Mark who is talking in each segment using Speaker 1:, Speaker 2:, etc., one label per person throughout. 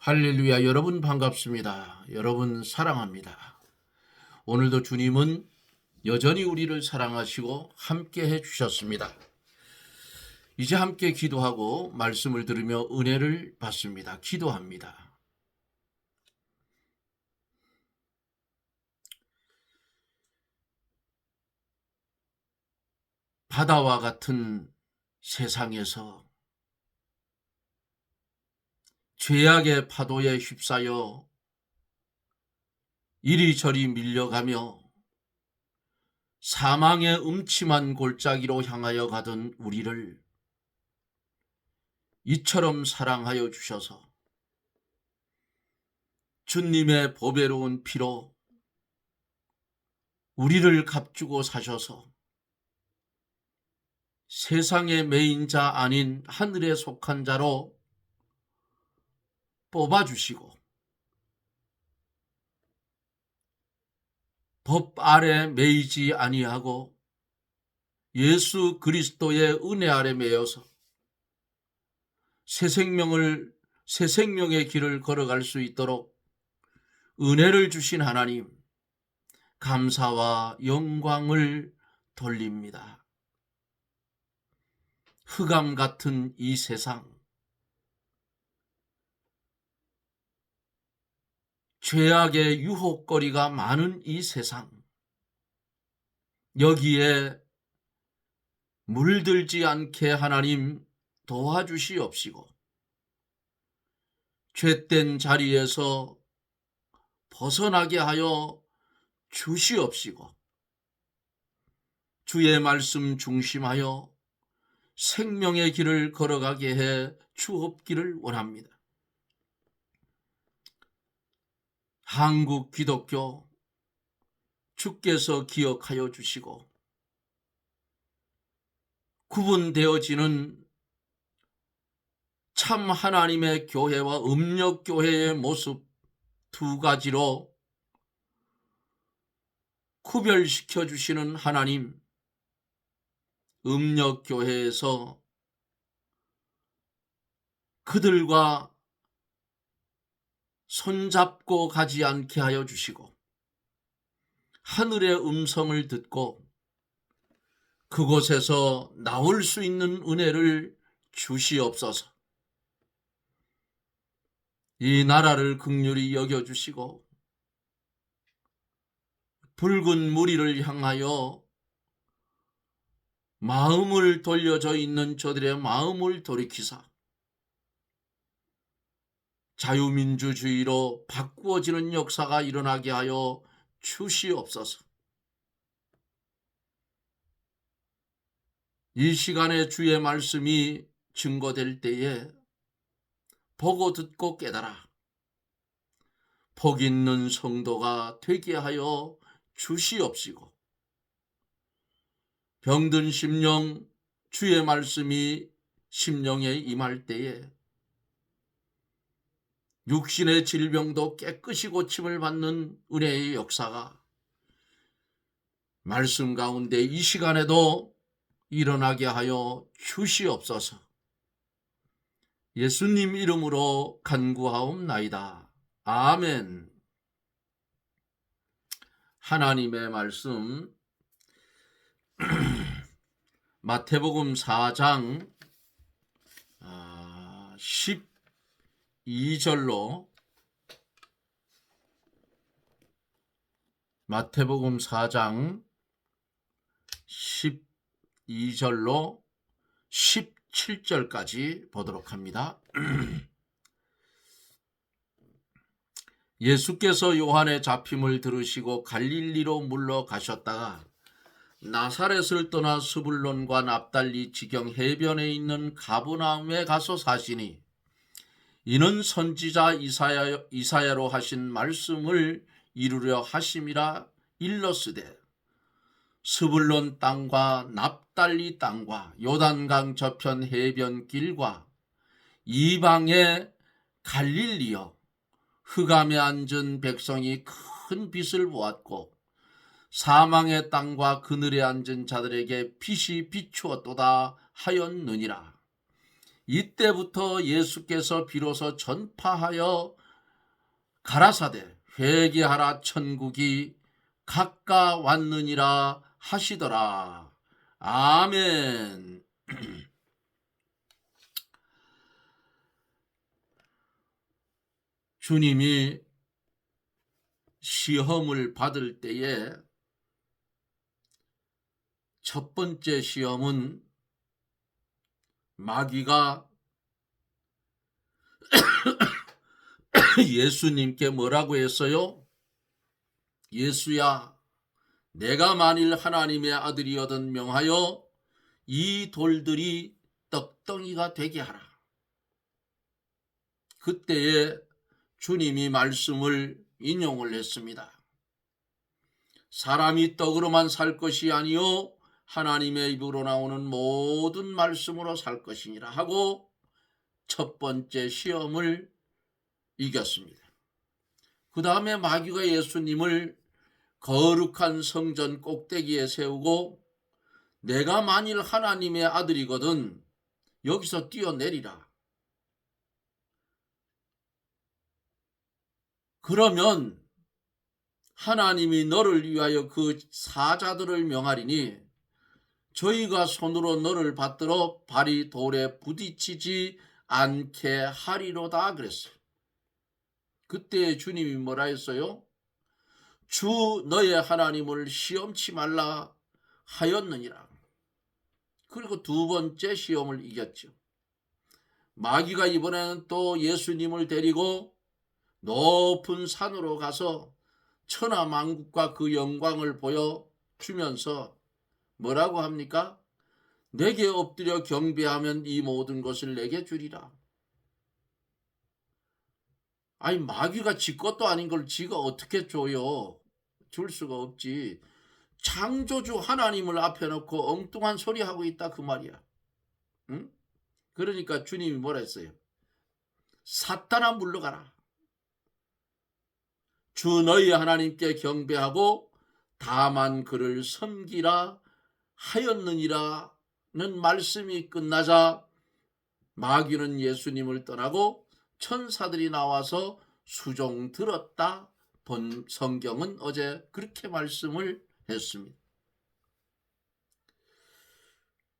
Speaker 1: 할렐루야. 여러분 반갑습니다. 여러분 사랑합니다. 오늘도 주님은 여전히 우리를 사랑하시고 함께 해주셨습니다. 이제 함께 기도하고 말씀을 들으며 은혜를 받습니다. 기도합니다. 바다와 같은 세상에서 죄악의 파도에 휩싸여 이리저리 밀려가며 사망의 음침한 골짜기로 향하여 가던 우리를 이처럼 사랑하여 주셔서 주님의 보배로운 피로 우리를 값주고 사셔서 세상의 메인 자 아닌 하늘에 속한 자로 뽑아주시고 법 아래 매이지 아니하고 예수 그리스도의 은혜 아래 매여서 새 생명의 길을 걸어갈 수 있도록 은혜를 주신 하나님, 감사와 영광을 돌립니다. 흑암 같은 이 세상, 죄악의 유혹거리가 많은 이 세상, 여기에 물들지 않게 하나님 도와주시옵시고 죄된 자리에서 벗어나게 하여 주시옵시고 주의 말씀 중심하여 생명의 길을 걸어가게 해 주옵기를 원합니다. 한국 기독교 주께서 기억하여 주시고 구분되어지는 참 하나님의 교회와 음력교회의 모습 두 가지로 구별시켜 주시는 하나님, 음력교회에서 그들과 손잡고 가지 않게 하여 주시고 하늘의 음성을 듣고 그곳에서 나올 수 있는 은혜를 주시옵소서. 이 나라를 긍휼히 여겨주시고 붉은 무리를 향하여 마음을 돌려져 있는 저들의 마음을 돌이키사 자유민주주의로 바꾸어지는 역사가 일어나게 하여 주시옵소서. 이 시간에 주의 말씀이 증거될 때에 보고 듣고 깨달아 복 있는 성도가 되게 하여 주시옵시고 병든 심령 주의 말씀이 심령에 임할 때에 육신의 질병도 깨끗이 고침을 받는 은혜의 역사가 말씀 가운데 이 시간에도 일어나게 하여 주시옵소서. 예수님 이름으로 간구하옵나이다. 아멘. 하나님의 말씀 마태복음 4장 12절로 마태복음 4장 12절로 17절까지 보도록 합니다. 예수께서 요한의 잡힘을 들으시고 갈릴리로 물러가셨다가 나사렛을 떠나 스불론과 납달리 지경 해변에 있는 가브나움에 가서 사시니 이는 선지자 이사야로 하신 말씀을 이루려 하심이라 일렀으되 스불론 땅과 납달리 땅과 요단강 저편 해변 길과 이방의 갈릴리여 흑암에 앉은 백성이 큰 빛을 보았고 사망의 땅과 그늘에 앉은 자들에게 빛이 비추었도다 하였느니라. 이때부터 예수께서 비로소 전파하여 가라사대 회개하라 천국이 가까웠느니라 하시더라. 아멘. 주님이 시험을 받을 때에 첫 번째 시험은 마귀가 예수님께 뭐라고 했어요? 예수야, 내가 만일 하나님의 아들이거든 명하여 이 돌들이 떡덩이가 되게 하라. 그때에 주님이 말씀을 인용을 했습니다. 사람이 떡으로만 살 것이 아니요 하나님의 입으로 나오는 모든 말씀으로 살 것이니라 하고 첫 번째 시험을 이겼습니다. 그 다음에 마귀가 예수님을 거룩한 성전 꼭대기에 세우고 내가 만일 하나님의 아들이거든 여기서 뛰어내리라. 그러면 하나님이 너를 위하여 그 사자들을 명하리니 저희가 손으로 너를 받들어 발이 돌에 부딪히지 않게 하리로다 그랬어요. 그때 주님이 뭐라 했어요? 주 너의 하나님을 시험치 말라 하였느니라. 그리고 두 번째 시험을 이겼죠. 마귀가 이번에는 또 예수님을 데리고 높은 산으로 가서 천하만국과 그 영광을 보여주면서 뭐라고 합니까? 내게 엎드려 경배하면 이 모든 것을 내게 주리라. 아니 마귀가 지 것도 아닌 걸 지가 어떻게 줘요? 줄 수가 없지. 창조주 하나님을 앞에 놓고 엉뚱한 소리 하고 있다 그 말이야. 응? 그러니까 주님이 뭐라 했어요? 사탄아 물러가라. 주 너희 하나님께 경배하고 다만 그를 섬기라 하였느니라는 말씀이 끝나자 마귀는 예수님을 떠나고 천사들이 나와서 수종 들었다. 본 성경은 어제 그렇게 말씀을 했습니다.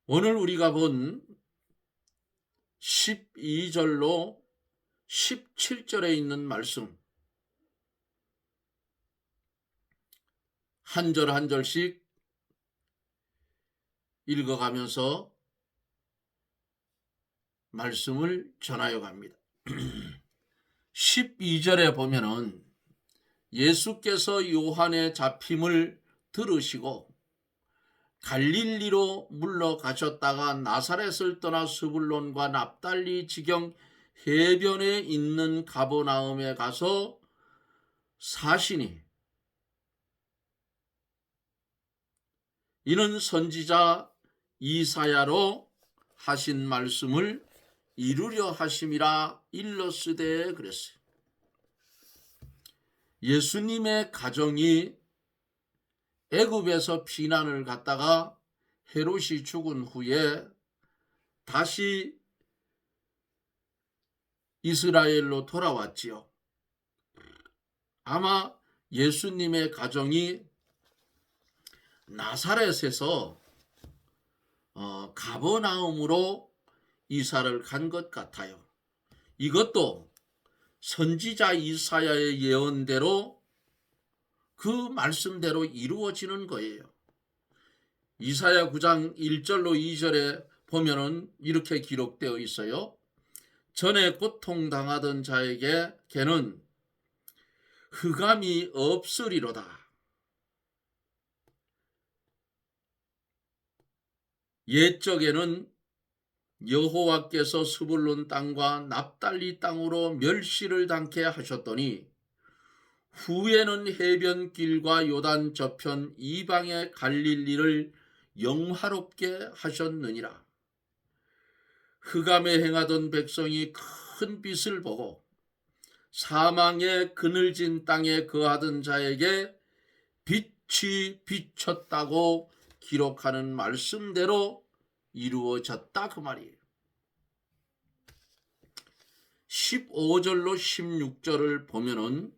Speaker 1: 오늘 우리가 본 12절로 17절에 있는 말씀 한 절 한 절씩 읽어가면서 말씀을 전하여 갑니다. 12절에 보면은 예수께서 요한의 잡힘을 들으시고 갈릴리로 물러가셨다가 나사렛을 떠나 스불론과 납달리 지경 해변에 있는 가버나움에 가서 사시니 이는 선지자 이사야로 하신 말씀을 이루려 하심이라 일러스되 그랬어요. 예수님의 가정이 애굽에서 피난을 갔다가 헤롯이 죽은 후에 다시 이스라엘로 돌아왔지요. 아마 예수님의 가정이 나사렛에서 가버나움으로 이사를 간 것 같아요. 이것도 선지자 이사야의 예언대로 그 말씀대로 이루어지는 거예요. 이사야 9장 1절로 2절에 보면은 이렇게 기록되어 있어요. 전에 고통당하던 자에게 걔는 흑암이 없으리로다. 옛적에는 여호와께서 스불론 땅과 납달리 땅으로 멸시를 당케 하셨더니 후에는 해변길과 요단 저편 이방의 갈릴리를 영화롭게 하셨느니라. 흑암에 행하던 백성이 큰 빛을 보고 사망의 그늘진 땅에 거하던 자에게 빛이 비쳤다고 기록하는 말씀대로 이루어졌다 그 말이에요. 15절로 16절을 보면은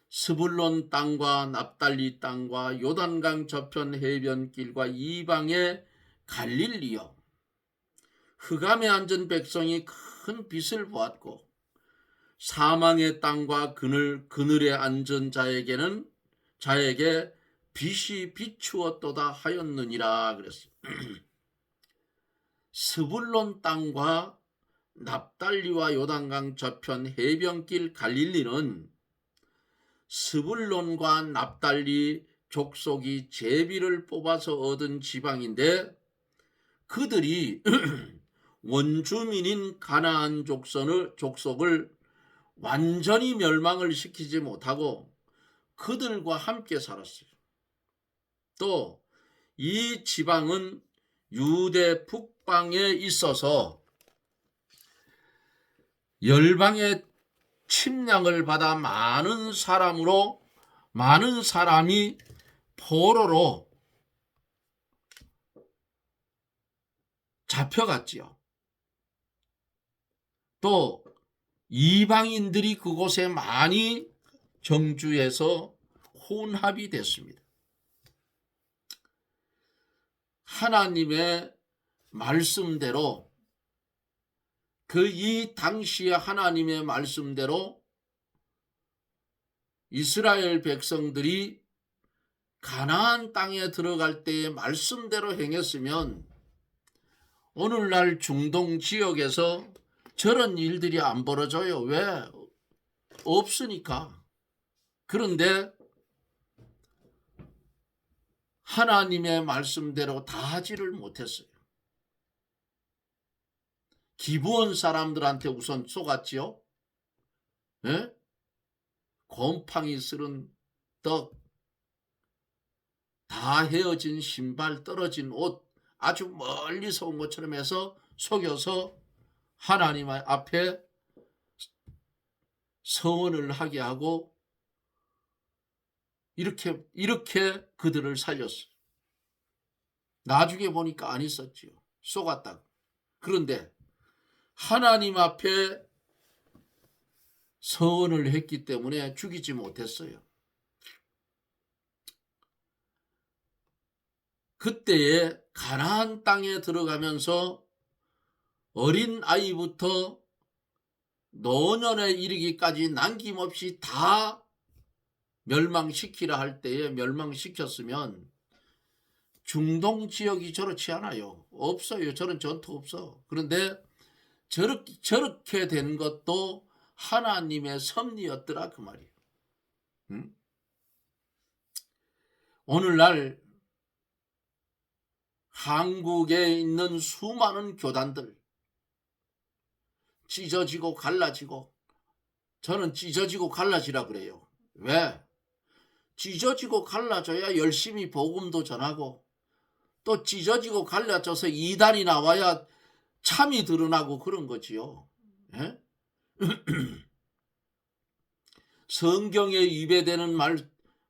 Speaker 1: 스불론 땅과 납달리 땅과 요단강 저편 해변길과 이방의 갈릴리여, 흑암에 앉은 백성이 큰 빛을 보았고 사망의 땅과 그늘에 앉은 자에게 빛이 비추었도다 하였느니라 그랬어요. 스불론 땅과 납달리와 요단강 저편 해변길 갈릴리는 스불론과 납달리 족속이 제비를 뽑아서 얻은 지방인데, 그들이 원주민인 가나안 족속을 완전히 멸망을 시키지 못하고 그들과 함께 살았어요. 또 이 지방은 유대 북방에 있어서 열방의 침략을 받아 많은 사람이 포로로 잡혀갔지요. 또 이방인들이 그곳에 많이 정주해서 혼합이 됐습니다. 하나님의 말씀대로, 이 당시에 하나님의 말씀대로 이스라엘 백성들이 가나안 땅에 들어갈 때의 말씀대로 행했으면 오늘날 중동 지역에서 저런 일들이 안 벌어져요. 왜? 없으니까. 그런데 하나님의 말씀대로 다 하지를 못했어요. 기브온 사람들한테 우선 쏘갔지요. 예? 곰팡이 쓸은 떡, 다 헤어진 신발, 떨어진 옷, 아주 멀리서 온 것처럼 해서 속여서 하나님 앞에 서원을 하게 하고 이렇게 그들을 살렸어요. 나중에 보니까 안 있었지요. 속았다. 그런데 하나님 앞에 서원을 했기 때문에 죽이지 못했어요. 그때에 가나안 땅에 들어가면서 어린 아이부터 노년에 이르기까지 남김없이 다 멸망시키라 할 때에 멸망시켰으면 중동 지역이 저렇지 않아요. 없어요. 저런 전투 없어. 그런데 저렇게 된 것도 하나님의 섭리였더라 그 말이에요. 오늘날 한국에 있는 수많은 교단들 찢어지고 갈라지고, 저는 찢어지고 갈라지라 그래요. 왜? 찢어지고 갈라져야 열심히 복음도 전하고, 또 찢어지고 갈라져서 이단이 나와야 참이 드러나고 그런 거지요. 예? 성경에 위배되는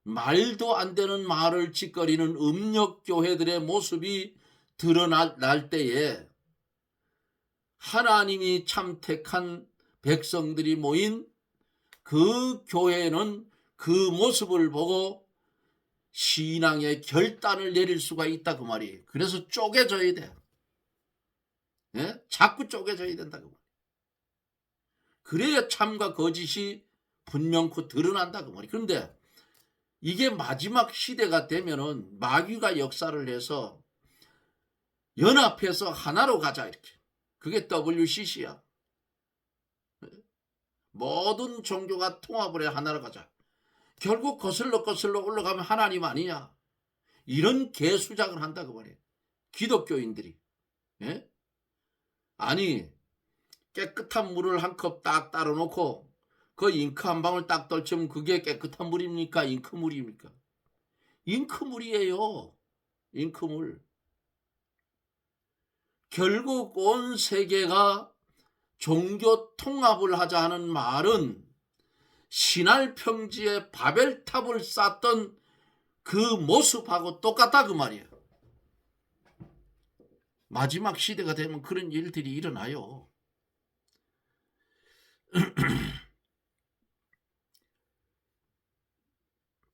Speaker 1: 말도 안 되는 말을 짓거리는 음력교회들의 모습이 드러날 때에 하나님이 참택한 백성들이 모인 그 교회는 그 모습을 보고 신앙의 결단을 내릴 수가 있다 그 말이에요. 그래서 쪼개져야 돼. 예? 자꾸 쪼개져야 된다 그 말이에요. 그래야 참과 거짓이 분명코 드러난다 그 말이에요. 그런데 이게 마지막 시대가 되면은 마귀가 역사를 해서 연합해서 하나로 가자 이렇게. 그게 WCC야. 모든 종교가 통합을 해 하나로 가자. 결국 거슬러 올라가면 하나님 아니냐. 이런 개수작을 한다 그 말이에요. 기독교인들이. 예? 아니 깨끗한 물을 한 컵 딱 따라 놓고 그 잉크 한 방울 딱 떨치면 그게 깨끗한 물입니까? 잉크물입니까? 잉크물이에요. 잉크물. 결국 온 세계가 종교 통합을 하자 하는 말은 신할 평지에 바벨탑을 쌓던 그 모습하고 똑같다 그 말이에요. 마지막 시대가 되면 그런 일들이 일어나요.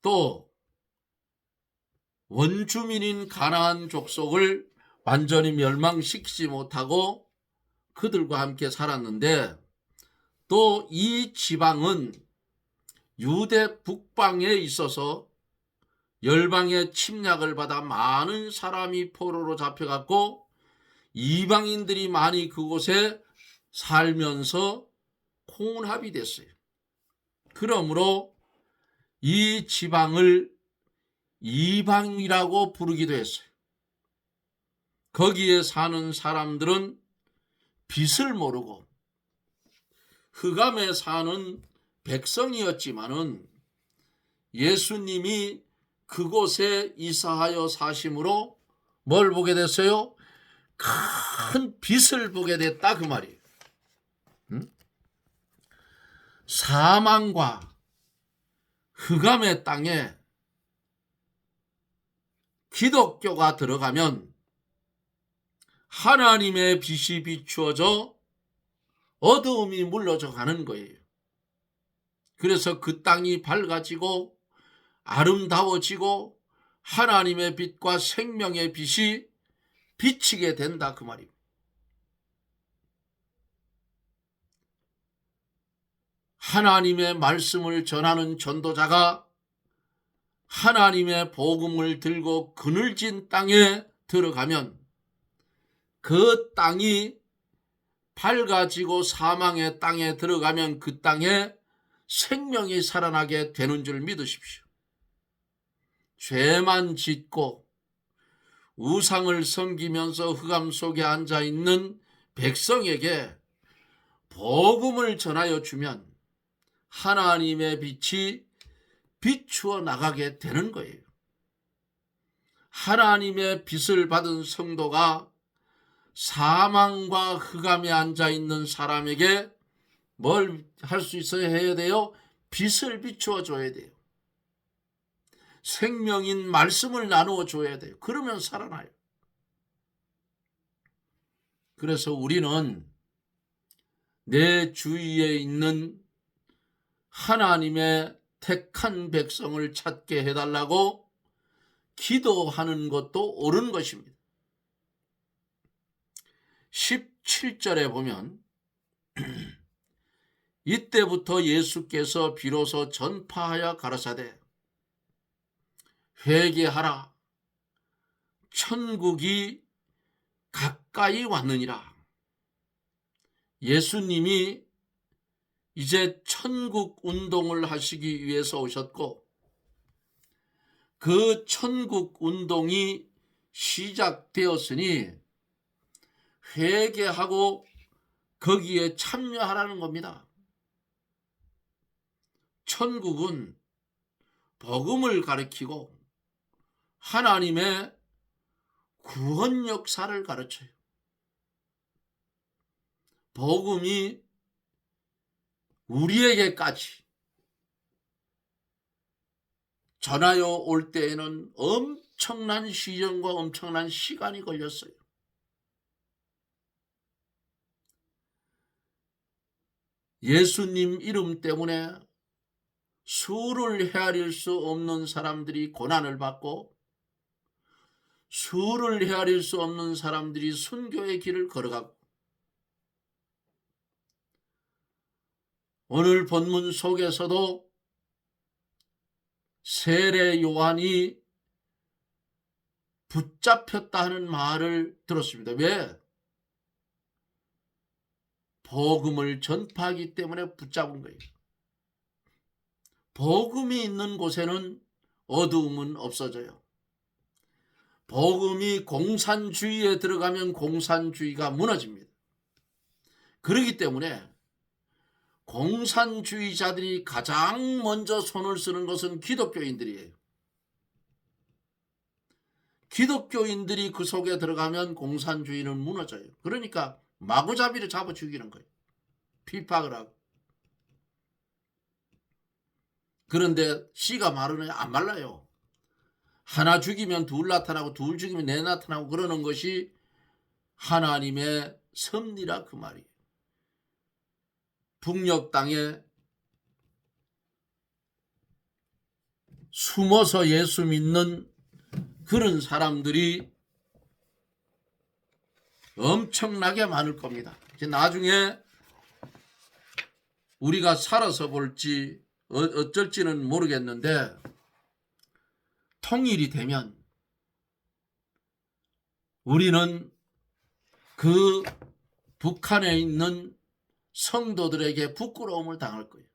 Speaker 1: 또 원주민인 가나안 족속을 완전히 멸망시키지 못하고 그들과 함께 살았는데, 또 이 지방은 유대 북방에 있어서 열방의 침략을 받아 많은 사람이 포로로 잡혀갔고 이방인들이 많이 그곳에 살면서 혼합이 됐어요. 그러므로 이 지방을 이방이라고 부르기도 했어요. 거기에 사는 사람들은 빛을 모르고 흑암에 사는 백성이었지만은 예수님이 그곳에 이사하여 사심으로 뭘 보게 됐어요? 큰 빛을 보게 됐다 그 말이에요. 사망과 흑암의 땅에 기독교가 들어가면 하나님의 빛이 비추어져 어두움이 물러져 가는 거예요. 그래서 그 땅이 밝아지고 아름다워지고 하나님의 빛과 생명의 빛이 비치게 된다 그 말입니다. 하나님의 말씀을 전하는 전도자가 하나님의 복음을 들고 그늘진 땅에 들어가면 그 땅이 밝아지고 사망의 땅에 들어가면 그 땅에 생명이 살아나게 되는 줄 믿으십시오. 죄만 짓고 우상을 섬기면서 흑암 속에 앉아있는 백성에게 복음을 전하여 주면 하나님의 빛이 비추어 나가게 되는 거예요. 하나님의 빛을 받은 성도가 사망과 흑암에 앉아있는 사람에게 뭘 할 수 있어야 해야 돼요? 빛을 비추어 줘야 돼요. 생명인 말씀을 나누어 줘야 돼요. 그러면 살아나요. 그래서 우리는 내 주위에 있는 하나님의 택한 백성을 찾게 해달라고 기도하는 것도 옳은 것입니다. 17절에 보면 이때부터 예수께서 비로소 전파하여 가라사대 회개하라 천국이 가까이 왔느니라. 예수님이 이제 천국 운동을 하시기 위해서 오셨고 그 천국 운동이 시작되었으니 회개하고 거기에 참여하라는 겁니다. 천국은 복음을 가리키고 하나님의 구원 역사를 가르쳐요. 복음이 우리에게까지 전하여 올 때에는 엄청난 시련과 엄청난 시간이 걸렸어요. 예수님 이름 때문에 수를 헤아릴 수 없는 사람들이 고난을 받고 수를 헤아릴 수 없는 사람들이 순교의 길을 걸어가고 오늘 본문 속에서도 세례 요한이 붙잡혔다 하는 말을 들었습니다. 왜? 복음을 전파하기 때문에 붙잡은 거예요. 복음이 있는 곳에는 어두움은 없어져요. 복음이 공산주의에 들어가면 공산주의가 무너집니다. 그렇기 때문에 공산주의자들이 가장 먼저 손을 쓰는 것은 기독교인들이에요. 기독교인들이 그 속에 들어가면 공산주의는 무너져요. 그러니까 마구잡이를 잡아 죽이는 거예요. 핍박을 하고. 그런데 씨가 마르냐? 안 말라요. 하나 죽이면 둘 나타나고 둘 죽이면 넷 나타나고 그러는 것이 하나님의 섭리라 그 말이에요. 북녘 땅에 숨어서 예수 믿는 그런 사람들이 엄청나게 많을 겁니다. 이제 나중에 우리가 살아서 볼지 어쩔지는 모르겠는데 통일이 되면 우리는 그 북한에 있는 성도들에게 부끄러움을 당할 거예요.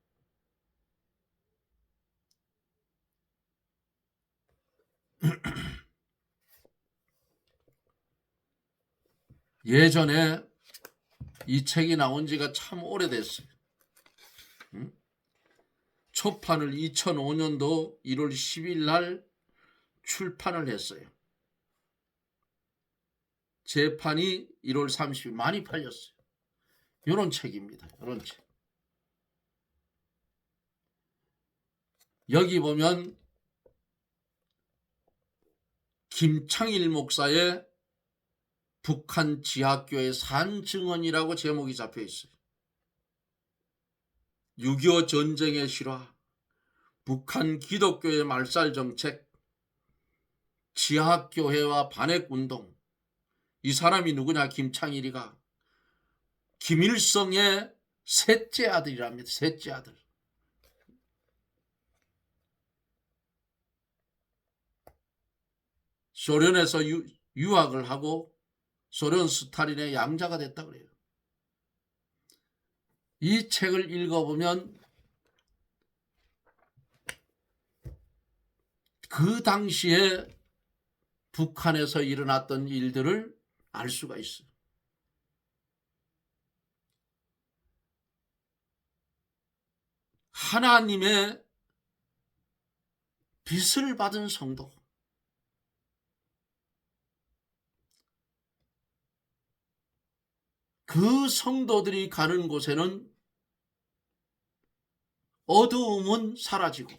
Speaker 1: 예전에 이 책이 나온 지가 참 오래됐어요. 초판을 2005년도 1월 10일 날 출판을 했어요. 재판이 1월 30일 많이 팔렸어요. 이런 책입니다. 이런 책. 여기 보면 김창일 목사의 북한 지하교회 산증언이라고 제목이 잡혀 있어요. 6.25 전쟁의 실화, 북한 기독교의 말살 정책, 지하교회와 반핵운동. 이 사람이 누구냐? 김창일이가 김일성의 셋째 아들이랍니다. 셋째 아들. 소련에서 유학을 하고 소련 스탈린의 양자가 됐다 그래요. 이 책을 읽어보면 그 당시에 북한에서 일어났던 일들을 알 수가 있어요. 하나님의 빚을 받은 성도, 그 성도들이 가는 곳에는 어두움은 사라지고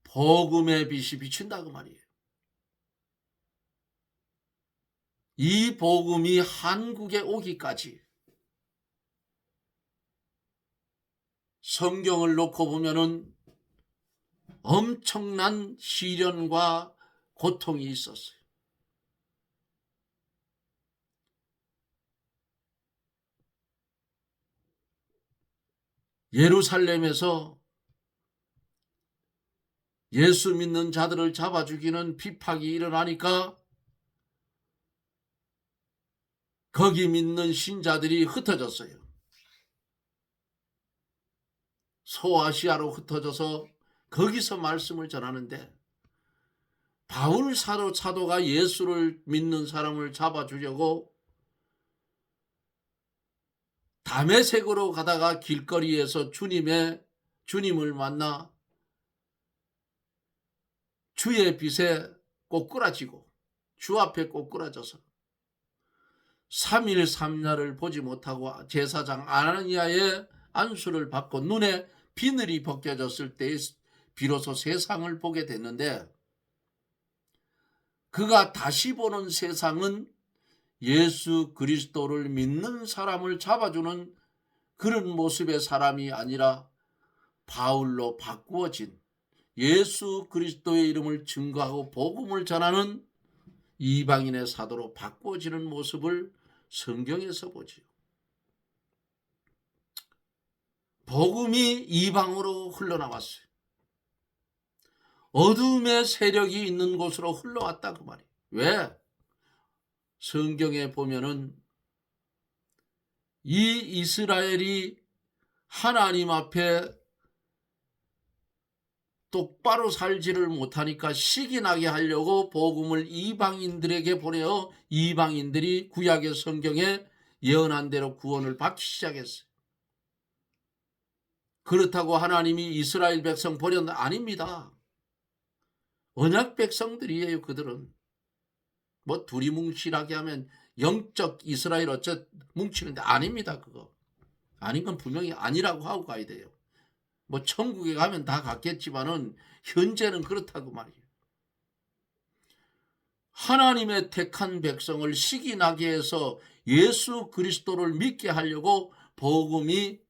Speaker 1: 복음의 빛이 비친다 그 말이에요. 이 복음이 한국에 오기까지 성경을 놓고 보면은 엄청난 시련과 고통이 있었어요. 예루살렘에서 예수 믿는 자들을 잡아 죽이는 비박이 일어나니까 거기 믿는 신자들이 흩어졌어요. 소아시아로 흩어져서 거기서 말씀을 전하는데 바울 사도가 예수를 믿는 사람을 잡아주려고 다메섹으로 가다가 길거리에서 주님을 만나 주의 빛에 꼬꾸라지고 주 앞에 꼬꾸라져서 3일 3야를 보지 못하고 제사장 아나니아의 안수를 받고 눈에 비늘이 벗겨졌을 때 비로소 세상을 보게 됐는데 그가 다시 보는 세상은 예수 그리스도를 믿는 사람을 잡아주는 그런 모습의 사람이 아니라 바울로 바꾸어진 예수 그리스도의 이름을 증거하고 복음을 전하는 이방인의 사도로 바꾸어지는 모습을 성경에서 보지요. 복음이 이방으로 흘러나왔어요. 어둠의 세력이 있는 곳으로 흘러왔다 그 말이에요. 왜? 성경에 보면은 이 이스라엘이 하나님 앞에 똑바로 살지를 못하니까 시기나게 하려고 복음을 이방인들에게 보내어 이방인들이 구약의 성경에 예언한 대로 구원을 받기 시작했어요. 그렇다고 하나님이 이스라엘 백성 버렸나? 아닙니다. 언약 백성들이에요. 그들은 뭐 둘이 뭉치라게 하면 영적 이스라엘 어째 뭉치는데 아닙니다. 그거 아닌 건 분명히 아니라고 하고 가야 돼요. 뭐 천국에 가면 다 갔겠지만은 현재는 그렇다고 말이에요. 하나님의 택한 백성을 시기나게 해서 예수 그리스도를 믿게 하려고 복음이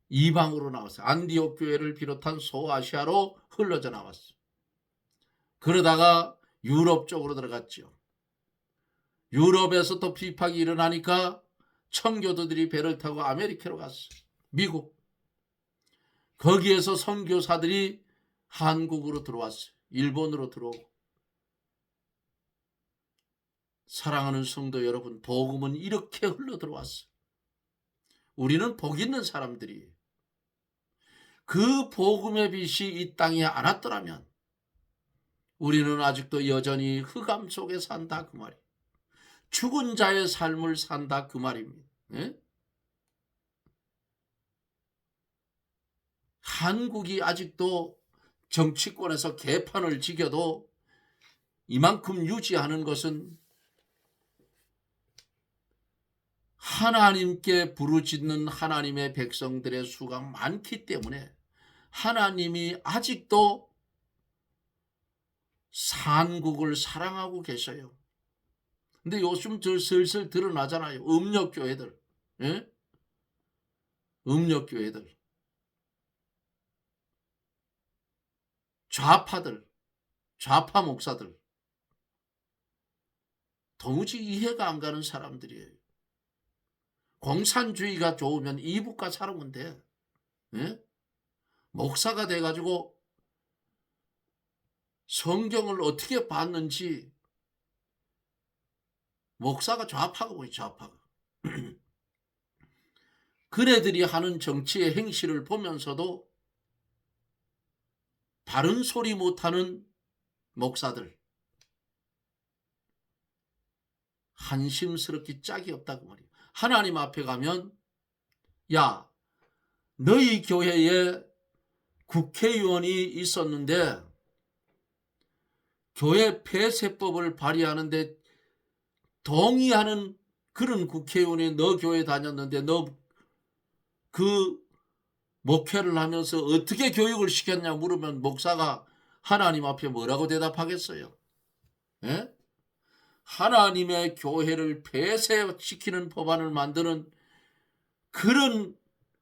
Speaker 1: 이방으로 나왔어요. 안디옥 교회를 비롯한 소아시아로 흘러져 나왔어요. 그러다가 유럽 쪽으로 들어갔죠. 유럽에서 또 비박이 일어나니까 청교도들이 배를 타고 아메리카로 갔어요. 미국. 거기에서 선교사들이 한국으로 들어왔어요. 일본으로 들어오고. 사랑하는 성도 여러분, 복음은 이렇게 흘러 들어왔어요. 우리는 복 있는 사람들이에요. 그 복음의 빛이 이 땅에 안 왔더라면 우리는 아직도 여전히 흑암 속에 산다 그 말이에요. 죽은 자의 삶을 산다 그 말입니다. 네? 한국이 아직도 정치권에서 개판을 지겨도 이만큼 유지하는 것은 하나님께 부르짖는 하나님의 백성들의 수가 많기 때문에 하나님이 아직도 산국을 사랑하고 계셔요. 근데 요즘 슬슬 드러나잖아요. 음력교회들. 예? 음력교회들. 좌파들. 좌파 목사들. 도무지 이해가 안 가는 사람들이에요. 공산주의가 좋으면 이북가 살아면 돼. 예? 목사가 돼가지고 성경을 어떻게 봤는지 목사가 좌파가 뭐지 좌파가. 그네들이 하는 정치의 행실을 보면서도 바른 소리 못하는 목사들 한심스럽기 짝이 없다고 말이에요. 하나님 앞에 가면 야 너희 교회에 국회의원이 있었는데 교회 폐쇄법을 발의하는데 동의하는 그런 국회의원이 너 교회 다녔는데 너 그 목회를 하면서 어떻게 교육을 시켰냐 물으면 목사가 하나님 앞에 뭐라고 대답하겠어요? 예? 하나님의 교회를 폐쇄시키는 법안을 만드는 그런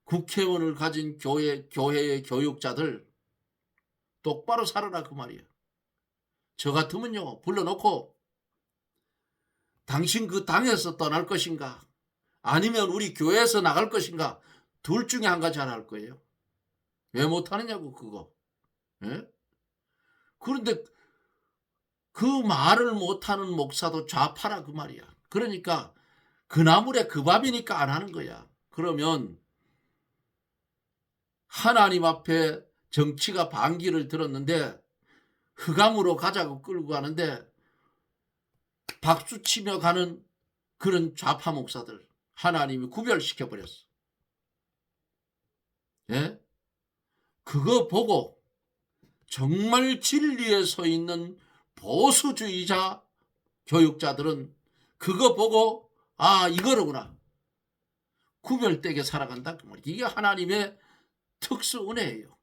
Speaker 1: 국회의원을 가진 교회의 교육자들 똑바로 살아라 그 말이에요. 저 같으면요 불러놓고 당신 그 당에서 떠날 것인가 아니면 우리 교회에서 나갈 것인가 둘 중에 한 가지 하나 할 거예요. 왜 못하느냐고 그거. 예? 그런데 그 말을 못하는 목사도 좌파라 그 말이야. 그러니까 그 나물에 그 밥이니까 안 하는 거야. 그러면 하나님 앞에 정치가 반기를 들었는데 흑암으로 가자고 끌고 가는데 박수치며 가는 그런 좌파 목사들 하나님이 구별시켜버렸어. 예? 그거 보고 정말 진리에 서 있는 보수주의자 교육자들은 그거 보고 아 이거로구나 구별되게 살아간다. 이게 하나님의 특수 은혜예요.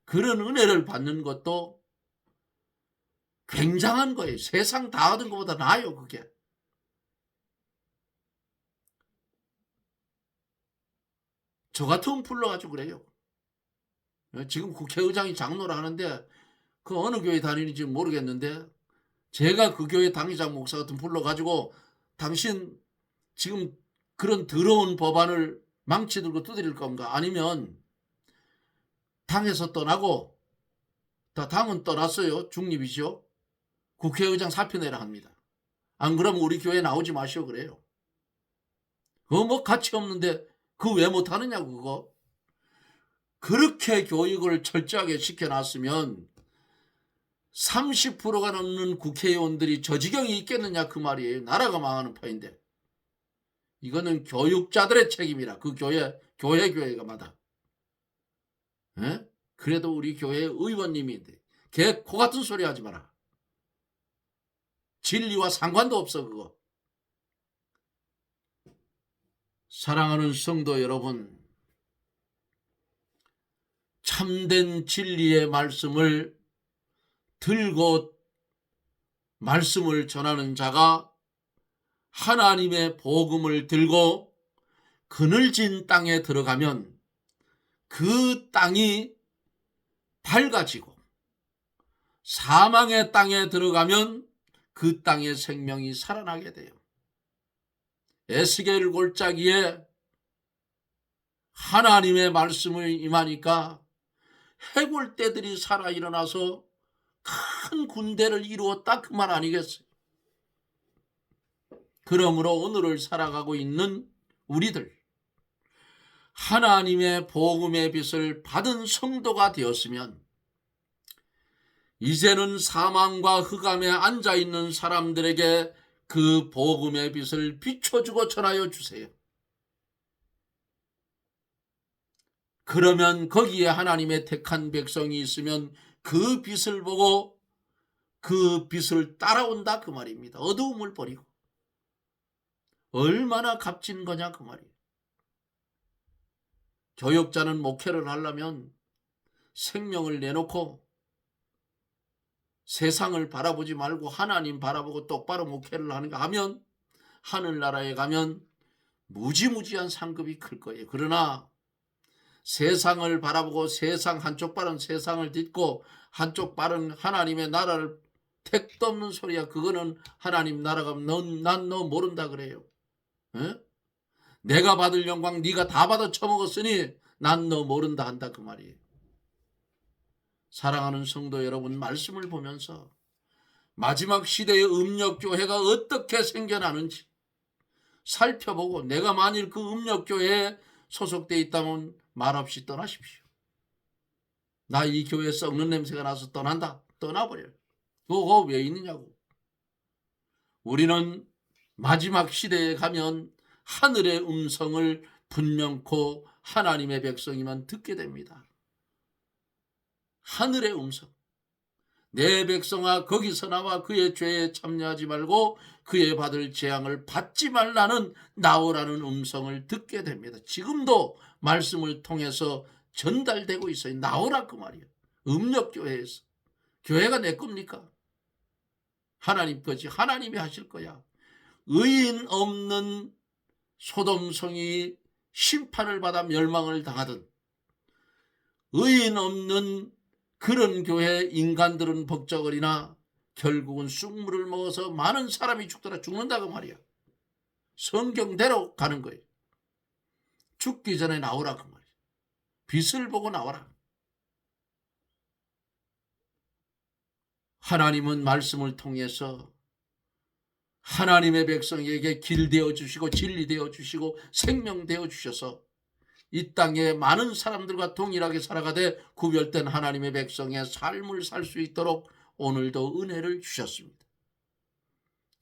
Speaker 1: 그런 은혜를 받는 것도 굉장한 거예요. 세상 다 얻은 것보다 나아요 그게. 저 같으면 불러가지고 그래요. 지금 국회의장이 장로를 하는데 그 어느 교회 다니는지 모르겠는데 제가 그 교회 당회장 목사 같은 불러가지고 당신 지금 그런 더러운 법안을 망치 들고 두드릴 건가 아니면 당에서 떠나고 다 당은 떠났어요. 중립이죠. 국회의장 사표 내라 합니다. 안 그러면 우리 교회 나오지 마시오 그래요. 그거 뭐 가치 없는데 그거 왜 못하느냐고 그거. 그렇게 교육을 철저하게 시켜놨으면 30%가 넘는 국회의원들이 저 지경이 있겠느냐 그 말이에요. 나라가 망하는 판인데. 이거는 교육자들의 책임이라 그 교회가 마다. 에? 그래도 우리 교회 의원님인데 걔 코 같은 소리 하지 마라. 진리와 상관도 없어 그거. 사랑하는 성도 여러분, 참된 진리의 말씀을 들고 말씀을 전하는 자가 하나님의 복음을 들고 그늘진 땅에 들어가면 그 땅이 밝아지고, 사망의 땅에 들어가면 그 땅의 생명이 살아나게 돼요. 에스겔 골짜기에 하나님의 말씀을 임하니까 해골떼들이 살아 일어나서 큰 군대를 이루었다, 그 말 아니겠어요? 그러므로 오늘을 살아가고 있는 우리들, 하나님의 복음의 빛을 받은 성도가 되었으면 이제는 사망과 흑암에 앉아있는 사람들에게 그 복음의 빛을 비춰주고 전하여 주세요. 그러면 거기에 하나님의 택한 백성이 있으면 그 빛을 보고 그 빛을 따라온다, 그 말입니다. 어두움을 버리고. 얼마나 값진 거냐, 그 말이에요. 교역자는 목회를 하려면 생명을 내놓고 세상을 바라보지 말고 하나님 바라보고 똑바로 목회를 하는가 하면 하늘나라에 가면 무지무지한 상급이 클 거예요. 그러나 세상을 바라보고 세상 한쪽 발은 세상을 딛고 한쪽 발은 하나님의 나라를, 택도 없는 소리야. 그거는 하나님 나라가 난 너 모른다 그래요. 에? 내가 받을 영광 네가 다 받아 처먹었으니 난 너 모른다 한다, 그 말이에요. 사랑하는 성도 여러분, 말씀을 보면서 마지막 시대의 음력교회가 어떻게 생겨나는지 살펴보고, 내가 만일 그 음력교회에 소속되어 있다면 말없이 떠나십시오. 나 이 교회 썩는 냄새가 나서 떠난다. 떠나버려요. 그거 왜 있느냐고. 우리는 마지막 시대에 가면 하늘의 음성을 분명코 하나님의 백성이만 듣게 됩니다. 하늘의 음성. 내 백성아, 거기서 나와 그의 죄에 참여하지 말고 그의 받을 재앙을 받지 말라는 나오라는 음성을 듣게 됩니다. 지금도 말씀을 통해서 전달되고 있어요. 나오라, 그 말이에요. 음력교회에서. 교회가 내 겁니까? 하나님 거지. 하나님이 하실 거야. 의인 없는 소돔성이 심판을 받아 멸망을 당하든, 의인 없는 그런 교회 인간들은 벅적거리나 결국은 쑥물을 먹어서 많은 사람이 죽는다고 말이야. 성경대로 가는 거예요. 죽기 전에 나오라, 그 말이야. 빛을 보고 나와라. 하나님은 말씀을 통해서 하나님의 백성에게 길 되어 주시고 진리 되어 주시고 생명 되어 주셔서 이 땅에 많은 사람들과 동일하게 살아가되 구별된 하나님의 백성의 삶을 살 수 있도록 오늘도 은혜를 주셨습니다.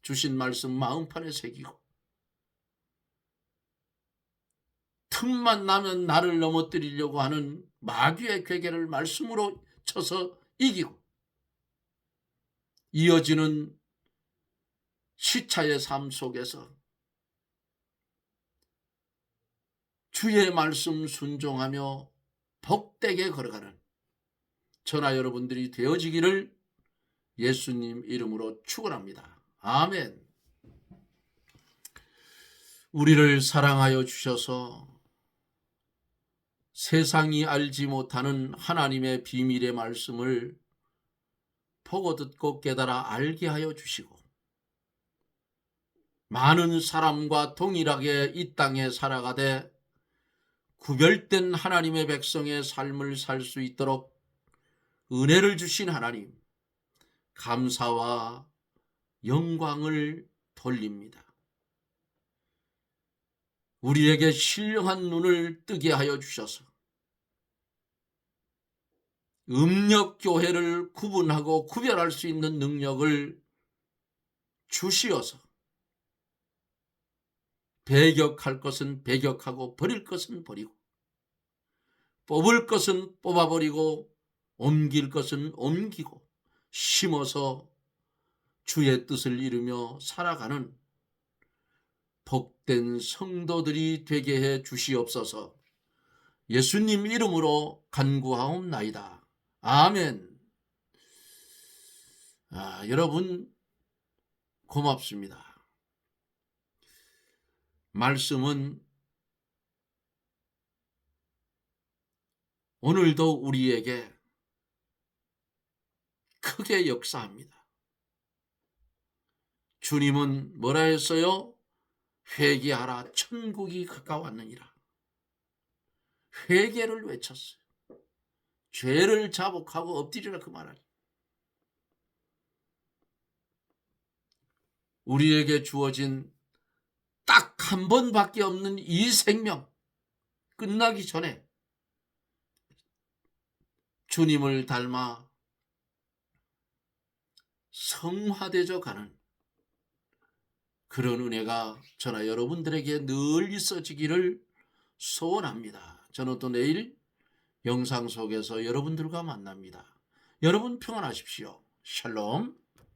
Speaker 1: 주신 말씀 마음판에 새기고 틈만 나면 나를 넘어뜨리려고 하는 마귀의 괴계를 말씀으로 쳐서 이기고, 이어지는 시차의 삶 속에서 주의 말씀 순종하며 복되게 걸어가는 저나 여러분들이 되어지기를 예수님 이름으로 축원합니다. 아멘. 우리를 사랑하여 주셔서 세상이 알지 못하는 하나님의 비밀의 말씀을 보고 듣고 깨달아 알게 하여 주시고, 많은 사람과 동일하게 이 땅에 살아가되 구별된 하나님의 백성의 삶을 살 수 있도록 은혜를 주신 하나님, 감사와 영광을 돌립니다. 우리에게 신령한 눈을 뜨게 하여 주셔서 음력교회를 구분하고 구별할 수 있는 능력을 주시어서 배격할 것은 배격하고 버릴 것은 버리고, 뽑을 것은 뽑아버리고, 옮길 것은 옮기고, 심어서 주의 뜻을 이루며 살아가는 복된 성도들이 되게 해 주시옵소서. 예수님 이름으로 간구하옵나이다. 아멘. 여러분, 고맙습니다. 말씀은 오늘도 우리에게 크게 역사합니다. 주님은 뭐라 했어요? 회개하라, 천국이 가까웠느니라. 회개를 외쳤어요. 죄를 자복하고 엎드리라 그 말을. 우리에게 주어진 딱 한 번밖에 없는 이 생명 끝나기 전에 주님을 닮아 성화되어 가는 그런 은혜가 저나 여러분들에게 늘 있어지기를 소원합니다. 저는 또 내일 영상 속에서 여러분들과 만납니다. 여러분 평안하십시오. 샬롬.